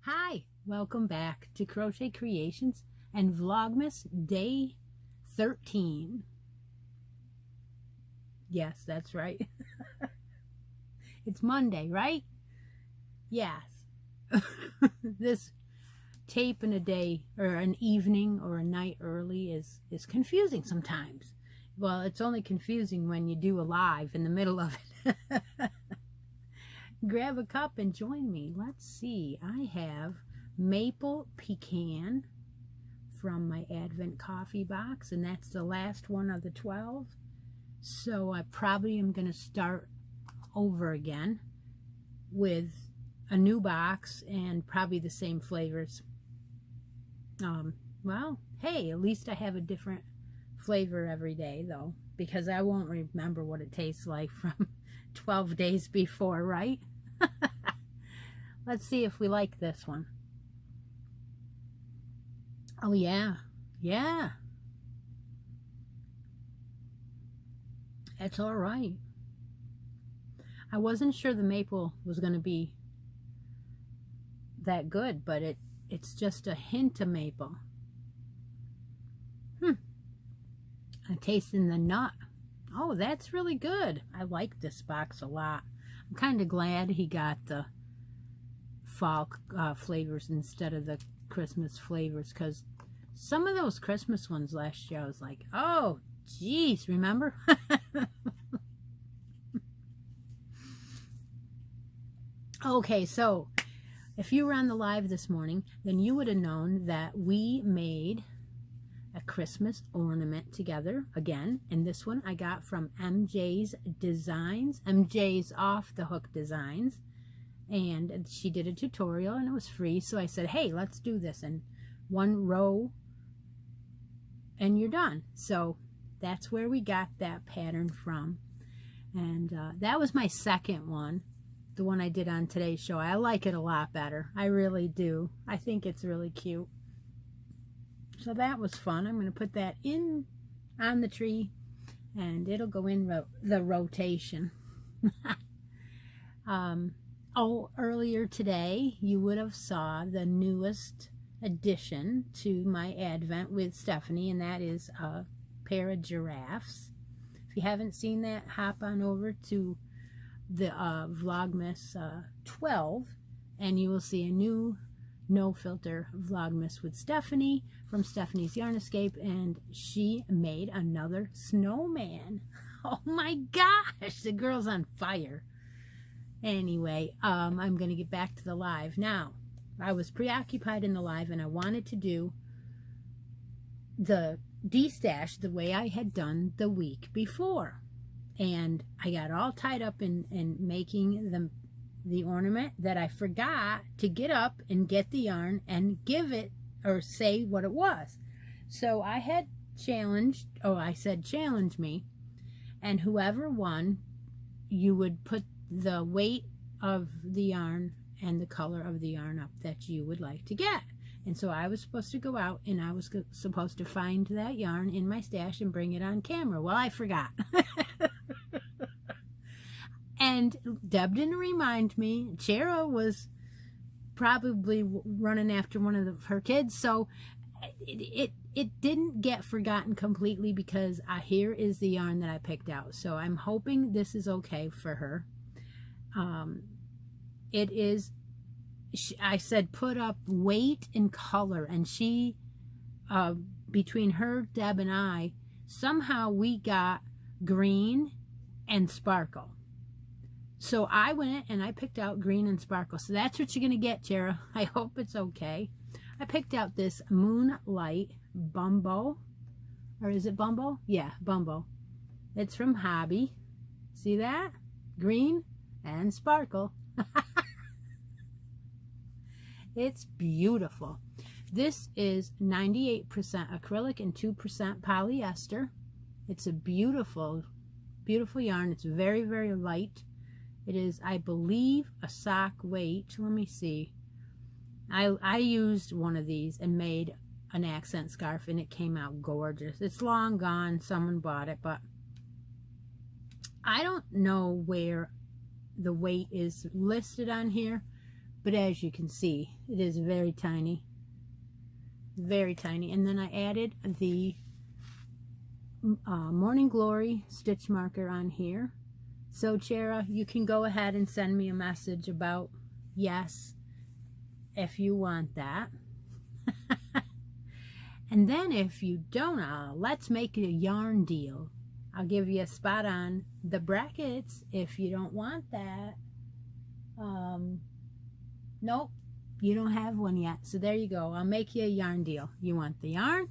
Hi, welcome back to Crochet Creations and Vlogmas Day 13. Yes, that's right. It's Monday, right? Yes. This tape in a day or an evening or a night early is confusing sometimes. Well, it's only confusing when you do a live in the middle of it. Grab a cup and join me. Let's see. I have maple pecan from my Advent coffee box, and that's the last one of the 12. So I probably am going to start over again with a new box and probably the same flavors. Well, hey, at least I have a different flavor every day, though, because I won't remember what it tastes like from 12 days before, right? Let's see if we like this one. Oh, yeah. Yeah. It's all right. I wasn't sure the maple was going to be that good, but it's just a hint of maple. I'm tasting the nut. Oh, that's really good. I like this box a lot. I'm kind of glad he got the fall flavors instead of the Christmas flavors, because some of those Christmas ones last year I was like, oh geez, remember? Okay, so if you were on the live this morning, then you would have known that we made a Christmas ornament together again, and this one I got from MJ's Designs, MJ's Off the Hook Designs, and she did a tutorial and it was free, so I said, hey, let's do this in one row and you're done. So that's where we got that pattern from, and that was my second one, the one I did on today's show. I like it a lot better. I really do. I think it's really cute. So that was fun. I'm going to put that in on the tree and it'll go in the rotation. Oh, earlier today you would have saw the newest addition to my Advent with Stephanie, and that is a pair of giraffes. If you haven't seen that, hop on over to the Vlogmas 12 and you will see a new no filter Vlogmas with Stephanie from Stephanie's Yarn Escape, and she made another snowman. Oh my gosh, the girl's on fire. Anyway, I'm going to get back to the live. Now, I was preoccupied in the live and I wanted to do the de-stash the way I had done the week before. And I got all tied up in making the ornament that I forgot to get up and get the yarn and give it or say what it was. So I had I said challenge me, and whoever won, you would put the weight of the yarn and the color of the yarn up that you would like to get. And so I was supposed to go out and I was supposed to find that yarn in my stash and bring it on camera. Well, I forgot. And Deb didn't remind me. Chera was probably running after one of her kids, so it it didn't get forgotten completely because here is the yarn that I picked out. So I'm hoping this is okay for her. It is, I said put up weight and color, and she, between her, Deb, and I, somehow we got green and sparkle. So I went and I picked out green and sparkle. So that's what you're going to get, Jara. I hope it's okay. I picked out this Moonlight Bumbo. Or is it Bumbo? Yeah, Bumbo. It's from Hobby. See that? Green and sparkle. It's beautiful. This is 98% acrylic and 2% polyester. It's a beautiful, beautiful yarn. It's very, very light. It is, I believe, a sock weight. Let me see. I used one of these and made an accent scarf, and it came out gorgeous. It's long gone. Someone bought it, but I don't know where the weight is listed on here, but as you can see, it is very tiny. Very tiny. And then I added the Morning Glory stitch marker on here. So, Chara, you can go ahead and send me a message about yes, if you want that. And then if you don't, let's make a yarn deal. I'll give you a spot on the brackets if you don't want that. Nope, you don't have one yet. So there you go. I'll make you a yarn deal. You want the yarn,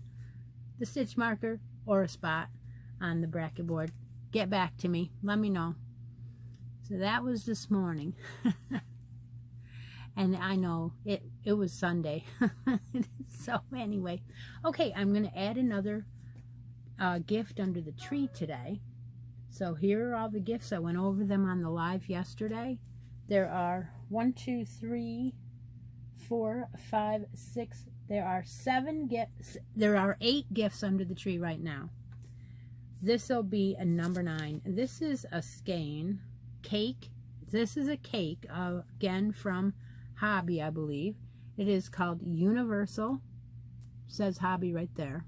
the stitch marker, or a spot on the bracket board? Get back to me. Let me know. So that was this morning. And I know it was Sunday. So anyway, okay, I'm going to add another gift under the tree today. So here are all the gifts. I went over them on the live yesterday. There are 1, 2, 3, 4, 5, 6. There are 7 gifts. There are 8 gifts under the tree right now. This will be a number 9. This is a skein cake. This is a cake, again from Hobby, I believe. It is called Universal. Says Hobby right there.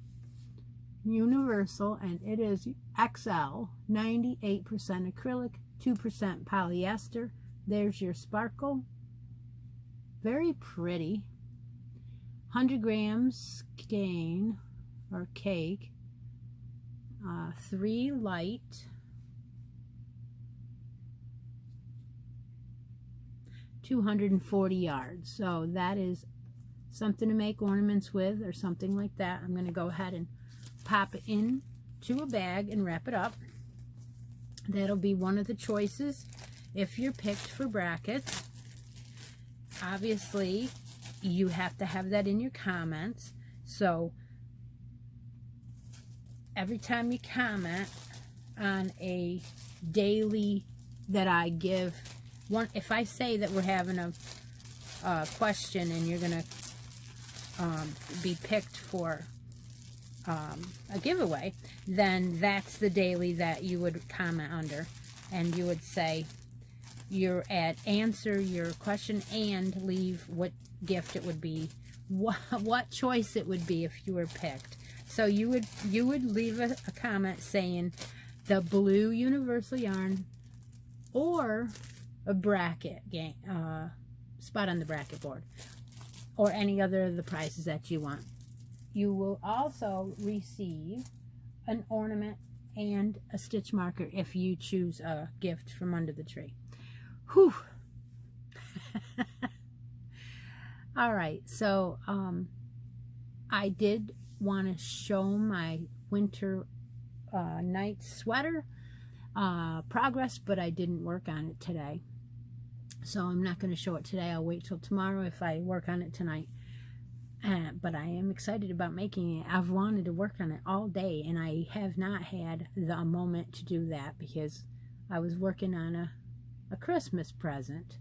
Universal, and it is XL, 98% acrylic, 2% polyester. There's your sparkle. Very pretty. 100 grams skein or cake. 3 light. 240 yards. So that is something to make ornaments with or something like that. I'm going to go ahead and pop it in to a bag and wrap it up. That'll be one of the choices if you're picked for brackets. Obviously, you have to have that in your comments. So every time you comment on a daily that I give, if I say that we're having a question and you're going to be picked for a giveaway, then that's the daily that you would comment under, and you would say answer your question and leave what gift it would be, what choice it would be if you were picked. So you would leave a comment saying the blue universal yarn or a bracket spot on the bracket board, or any other of the prizes that you want. You will also receive an ornament and a stitch marker if you choose a gift from under the tree. Whew. All right, so I did want to show my winter night sweater progress, but I didn't work on it today. So I'm not going to show it today. I'll wait till tomorrow if I work on it tonight. But I am excited about making it. I've wanted to work on it all day, and I have not had the moment to do that because I was working on a Christmas present,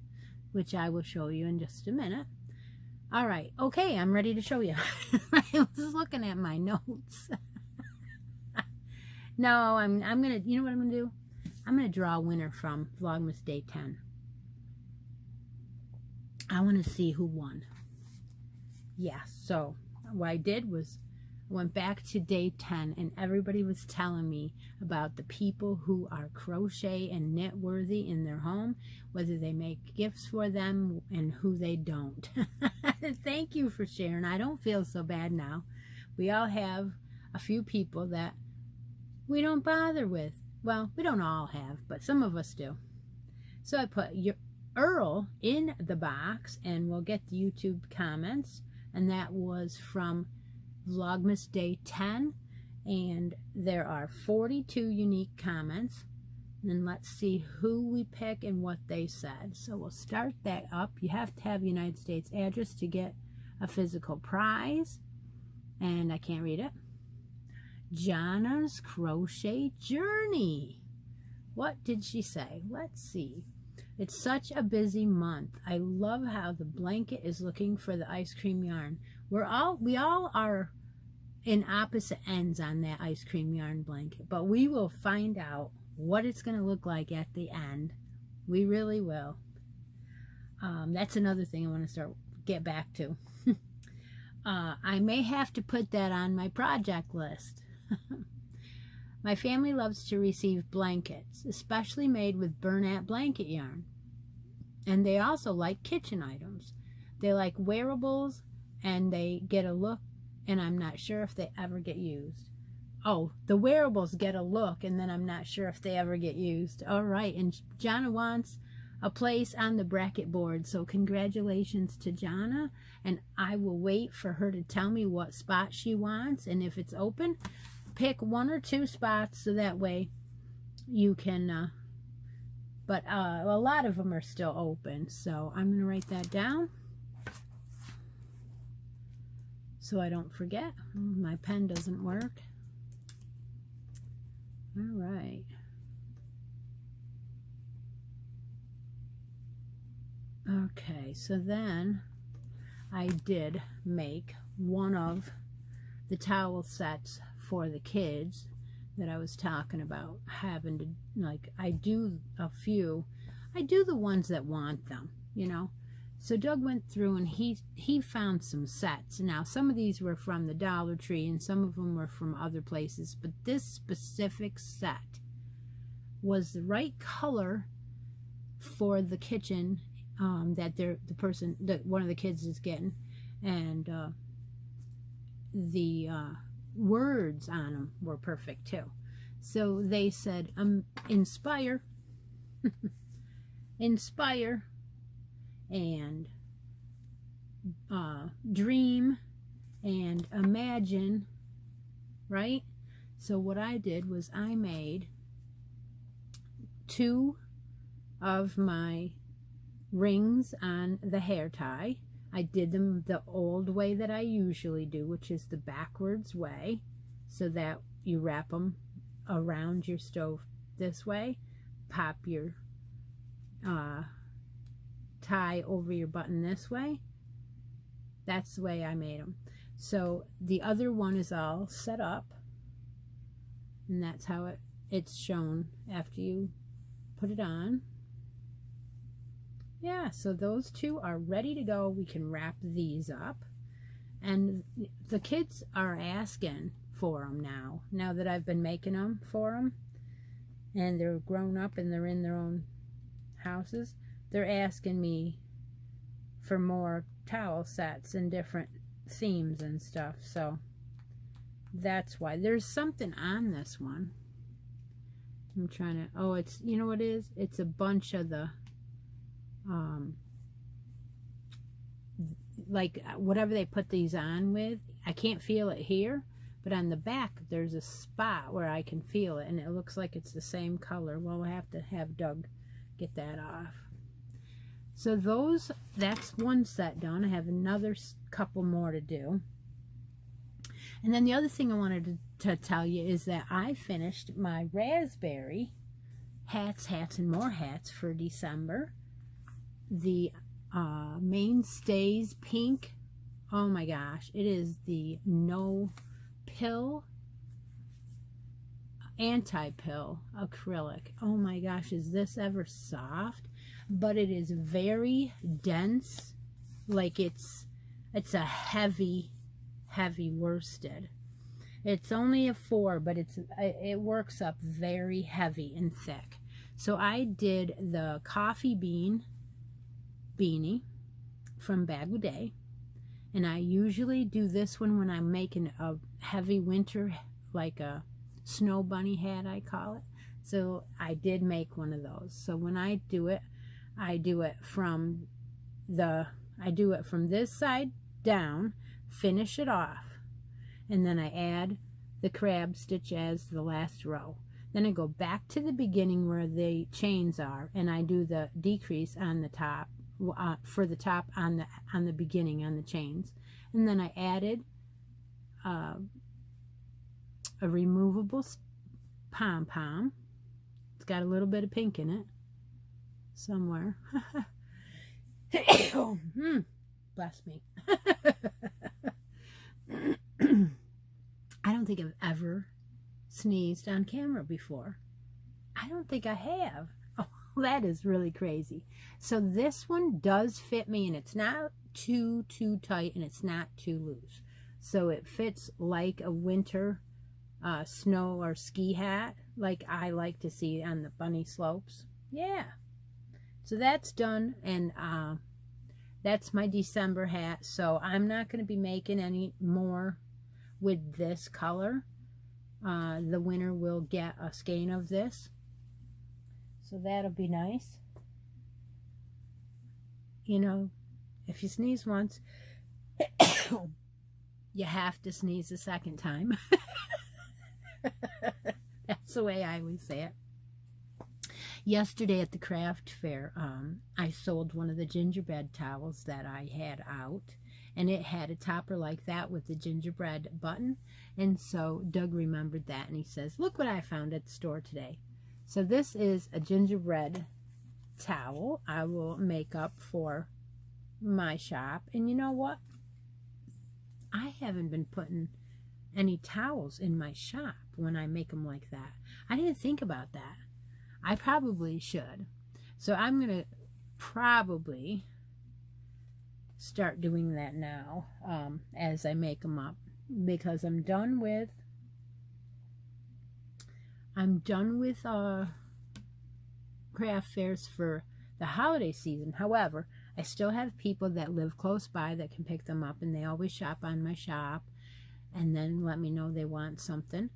which I will show you in just a minute. All right, okay, I'm ready to show you. I was looking at my notes. No, I'm gonna, you know what I'm gonna do? I'm gonna draw a winner from Vlogmas Day 10. I want to see who won. Yeah, so what I did was went back to day 10, and everybody was telling me about the people who are crochet and knit worthy in their home, whether they make gifts for them and who they don't. Thank you for sharing. I don't feel so bad now. We all have a few people that we don't bother with. Well, we don't all have, but some of us do. So I put your Earl in the box, and we'll get the YouTube comments, and that was from Vlogmas Day 10, and there are 42 unique comments. And let's see who we pick and what they said. So we'll start that up. You have to have United States address to get a physical prize, and I can't read it. Jana's Crochet Journey. What did she say? Let's see. It's such a busy month. I love how the blanket is looking for the ice cream yarn. We all are in opposite ends on that ice cream yarn blanket, but we will find out what it's going to look like at the end. We really will. That's another thing I want to get back to. I may have to put that on my project list. My family loves to receive blankets, especially made with Bernat blanket yarn. And they also like kitchen items. They like wearables, and they get a look, and I'm not sure if they ever get used. Oh, the wearables get a look, and then I'm not sure if they ever get used. All right, and Jana wants a place on the bracket board, so congratulations to Jana, and I will wait for her to tell me what spot she wants, and if it's open, pick 1 or 2 spots so that way you can, but a lot of them are still open, so I'm going to write that down so I don't forget. My pen doesn't work. All right. Okay, so then I did make one of the towel sets for the kids that I was talking about having to, like, I do a few. I do the ones that want them, you know. So Doug went through and he found some sets. Now, some of these were from the Dollar Tree and some of them were from other places, but this specific set was the right color for the kitchen that one of the kids is getting, and the words on them were perfect too. So they said, inspire, inspire, and dream, and imagine, right? So what I did was I made 2 of my rings on the hair tie. I did them the old way that I usually do, which is the backwards way, so that you wrap them around your stove this way, pop your tie over your button this way. That's the way I made them. So the other one is all set up, and that's how it's shown after you put it on. Yeah, so those 2 are ready to go. We can wrap these up, and the kids are asking for them now that I've been making them for them, and they're grown up and they're in their own houses. They're asking me for more towel sets and different themes and stuff, so that's why. There's something on this one. I'm trying to, oh, it's, you know what it is? It's a bunch of the like whatever they put these on with. I can't feel it here, but on the back there's a spot where I can feel it, and it looks like it's the same color. Well, we'll have to have Doug get that off. So that's one set done. I have another couple more to do. And then the other thing I wanted to tell you is that I finished my raspberry hats, and more hats for December. The Mainstays pink. Oh my gosh, it is the no pill, anti-pill acrylic. Oh my gosh, is this ever soft? But it is very dense, like it's a heavy worsted. It's only a 4, but it works up very heavy and thick. So I did the coffee bean beanie from Bag O' Day, and I usually do this one when I'm making a heavy winter, like a snow bunny hat, I call it. So I did make one of those. So when I do it from this side down, finish it off, and then I add the crab stitch as the last row. Then I go back to the beginning where the chains are, and I do the decrease on the top, for the top on the beginning on the chains. And then I added a removable pom-pom. It's got a little bit of pink in it somewhere. Bless me. I don't think I've ever sneezed on camera before. I don't think I have. Oh, that is really crazy. So this one does fit me, and it's not too tight, and it's not too loose. So it fits like a winter snow or ski hat, like I like to see on the bunny slopes. Yeah. So that's done, and that's my December hat. So I'm not going to be making any more with this color. The winner will get a skein of this, so that'll be nice. You know, if you sneeze once, you have to sneeze a second time. That's the way I always say it. Yesterday at the craft fair, I sold one of the gingerbread towels that I had out, and it had a topper like that with the gingerbread button. And so Doug remembered that, and he says, look what I found at the store today. So this is a gingerbread towel I will make up for my shop. And you know what? I haven't been putting any towels in my shop when I make them like that. I didn't think about that. I probably should. So I'm going to probably start doing that now, as I make them up, because I'm done with craft fairs for the holiday season. However, I still have people that live close by that can pick them up, and they always shop on my shop and then let me know they want something.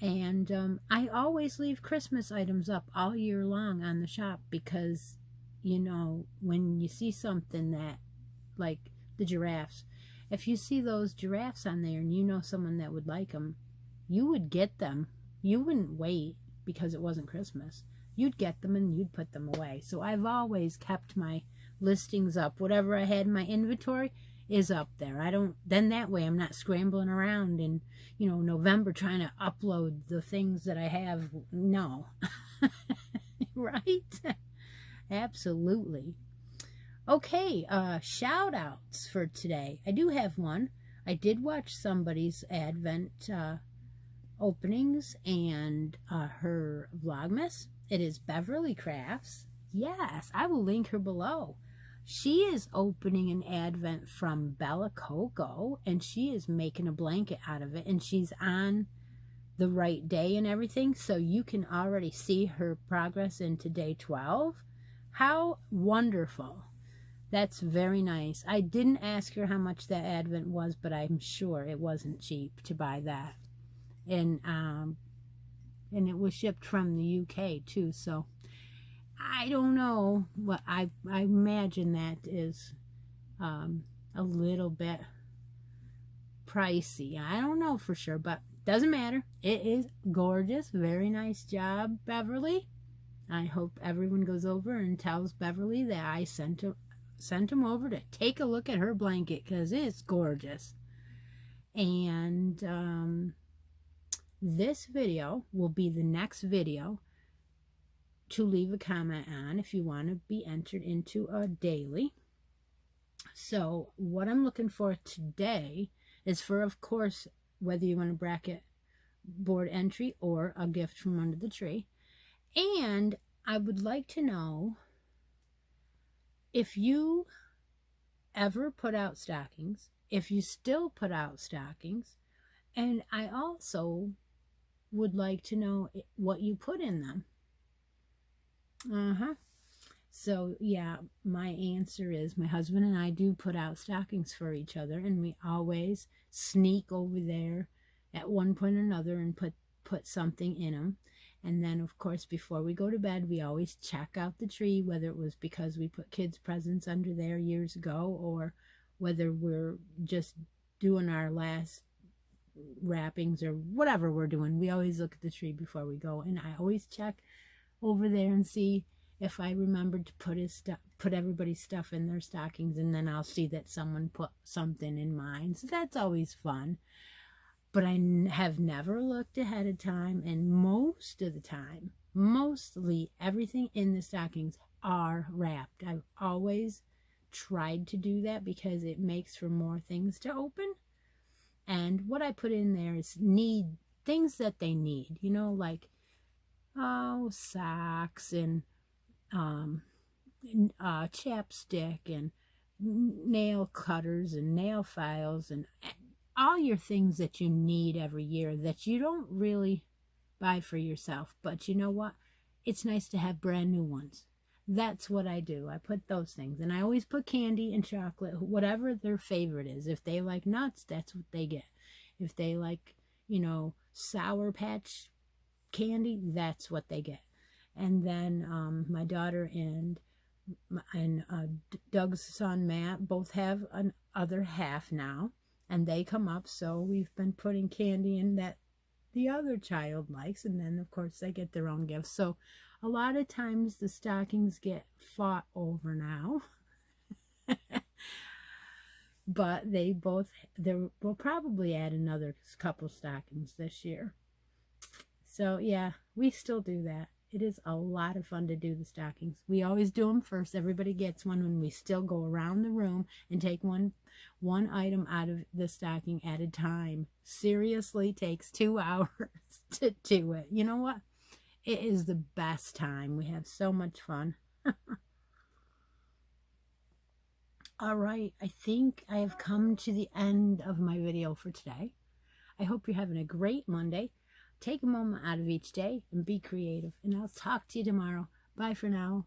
And I always leave Christmas items up all year long on the shop, because, you know, when you see something that, like the giraffes, if you see those giraffes on there and you know someone that would like them, you would get them. You wouldn't wait because it wasn't Christmas. You'd get them and you'd put them away. So I've always kept my listings up. Whatever I had in my inventory is up there. Then that way I'm not scrambling around in, you know, November trying to upload the things that I have. No. Right? Absolutely. Okay, shout outs for today. I do have one. I did watch somebody's Advent openings and her Vlogmas. It is Beverly Crafts. Yes, I will link her below. She is opening an Advent from Bella Coco, and she is making a blanket out of it, and she's on the right day and everything, so you can already see her progress into day 12. How wonderful. That's very nice. I didn't ask her how much that Advent was, but I'm sure it wasn't cheap to buy that. And it was shipped from the UK too, so I don't know what I imagine that is a little bit pricey. I don't know for sure, but doesn't matter. It is gorgeous. Very nice job, Beverly. I hope everyone goes over and tells Beverly that I sent them over to take a look at her blanket, because it's gorgeous. And this video will be the next video to leave a comment on if you want to be entered into a daily. So what I'm looking for today is for, of course, whether you want a bracket board entry or a gift from under the tree. And I would like to know if you ever put out stockings, if you still put out stockings, And I also would like to know what you put in them. So, yeah, my answer is my husband and I do put out stockings for each other, and we always sneak over there at one point or another and put something in them. And then, of course, before we go to bed, we always check out the tree, whether it was because we put kids' presents under there years ago or whether we're just doing our last wrappings or whatever we're doing. We always look at the tree before we go, and I always check over there and see if I remembered to put everybody's stuff in their stockings, and then I'll see that someone put something in mine. So that's always fun. But I have never looked ahead of time, and most of the time, mostly everything in the stockings are wrapped. I've always tried to do that because it makes for more things to open. And what I put in there is things that they need, like socks and chapstick and nail cutters and nail files and all your things that you need every year that you don't really buy for yourself. But you know what? It's nice to have brand new ones. That's what I do. I put those things. And I always put candy and chocolate, whatever their favorite is. If they like nuts, that's what they get. If they like, Sour Patch candy, that's what they get. And then my daughter and Doug's son Matt both have an other half now, and they come up, so we've been putting candy in that the other child likes, and then of course they get their own gifts. So a lot of times the stockings get fought over now. But we'll probably add another couple stockings this year. So yeah, we still do that. It is a lot of fun to do the stockings. We always do them first. Everybody gets one when we still go around the room and take one item out of the stocking at a time. Seriously, takes 2 hours to do it. You know what? It is the best time. We have so much fun. All right, I think I have come to the end of my video for today. I hope you're having a great Monday. Take a moment out of each day and be creative. And I'll talk to you tomorrow. Bye for now.